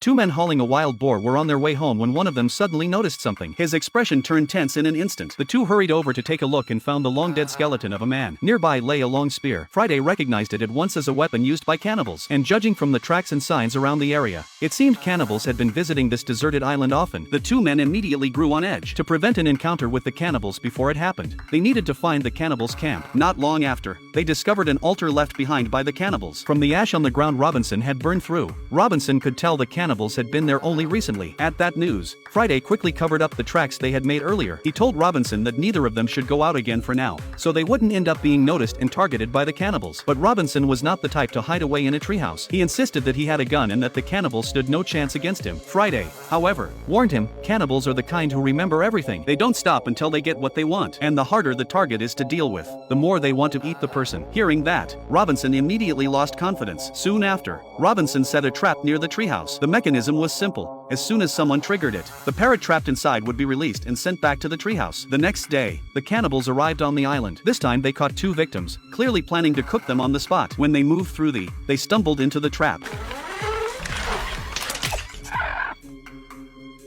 Two men hauling a wild boar were on their way home when one of them suddenly noticed something. His expression turned tense in an instant. The two hurried over to take a look and found the long-dead skeleton of a man. Nearby lay a long spear. Friday recognized it at once as a weapon used by cannibals, and judging from the tracks and signs around the area, it seemed cannibals had been visiting this deserted island often. The two men immediately grew on edge. To prevent an encounter with the cannibals before it happened, they needed to find the cannibals' camp. Not long after, they discovered an altar left behind by the cannibals. From the ash on the ground Robinson had burned through, Robinson could tell the cannibals had been there only recently. At that news, Friday quickly covered up the tracks they had made earlier. He told Robinson that neither of them should go out again for now, so they wouldn't end up being noticed and targeted by the cannibals. But Robinson was not the type to hide away in a treehouse. He insisted that he had a gun and that the cannibals stood no chance against him. Friday, however, warned him, cannibals are the kind who remember everything. They don't stop until they get what they want, and the harder the target is to deal with, the more they want to eat the person. Hearing that, Robinson immediately lost confidence. Soon after, Robinson set a trap near the treehouse. The mechanism was simple. As soon as someone triggered it, the parrot trapped inside would be released and sent back to the treehouse. The next day, the cannibals arrived on the island. This time they caught two victims, clearly planning to cook them on the spot. When they moved through they stumbled into the trap.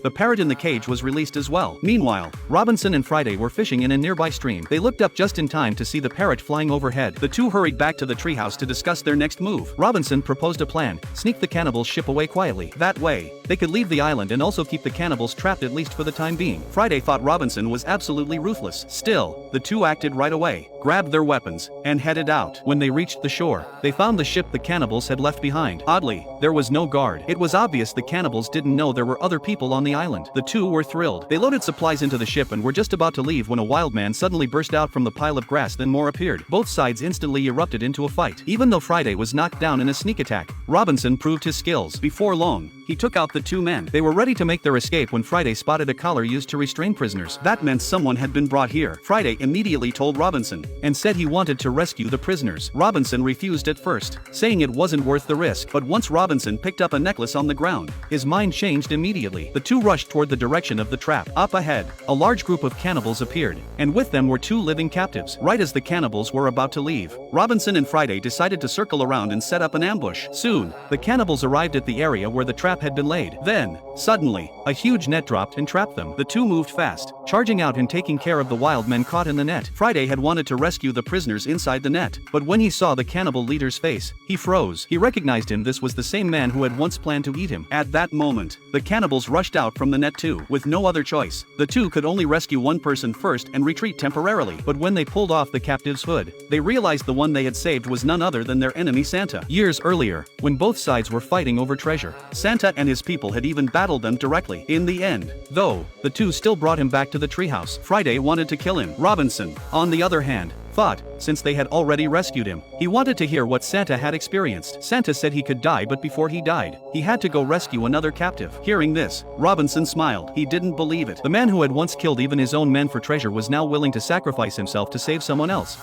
The parrot in the cage was released as well. Meanwhile, Robinson and Friday were fishing in a nearby stream. They looked up just in time to see the parrot flying overhead. The two hurried back to the treehouse to discuss their next move. Robinson proposed a plan: sneak the cannibals' ship away quietly. That way, they could leave the island and also keep the cannibals trapped at least for the time being. Friday thought Robinson was absolutely ruthless. Still, the two acted right away, grabbed their weapons, and headed out. When they reached the shore, they found the ship the cannibals had left behind. Oddly, there was no guard. It was obvious the cannibals didn't know there were other people on the island. The two were thrilled. They loaded supplies into the ship and were just about to leave when a wild man suddenly burst out from the pile of grass. Then more appeared. Both sides instantly erupted into a fight. Even though Friday was knocked down in a sneak attack, Robinson proved his skills. Before long, he took out the two men. They were ready to make their escape when Friday spotted a collar used to restrain prisoners. That meant someone had been brought here. Friday immediately told Robinson and said he wanted to rescue the prisoners. Robinson refused at first, saying it wasn't worth the risk. But once Robinson picked up a necklace on the ground, his mind changed immediately. The two rushed toward the direction of the trap. Up ahead, a large group of cannibals appeared, and with them were two living captives. Right as the cannibals were about to leave, Robinson and Friday decided to circle around and set up an ambush. Soon, the cannibals arrived at the area where the trap had been laid. Then, suddenly, a huge net dropped and trapped them. The two moved fast, charging out and taking care of the wild men caught in the net. Friday had wanted to rescue the prisoners inside the net, but when he saw the cannibal leader's face, he froze. He recognized him. This was the same man who had once planned to eat him. At that moment, the cannibals rushed out from the net too. With no other choice, the two could only rescue one person first and retreat temporarily. But when they pulled off the captive's hood, they realized the one they had saved was none other than their enemy Santa. Years earlier, when both sides were fighting over treasure, Santa and his people had even battled them directly. In the end, though, the two still brought him back to the treehouse. Friday wanted to kill him. Robinson, on the other hand, thought, since they had already rescued him, he wanted to hear what Santa had experienced. Santa said he could die, but before he died, he had to go rescue another captive. Hearing this, Robinson smiled. He didn't believe it. The man who had once killed even his own men for treasure was now willing to sacrifice himself to save someone else.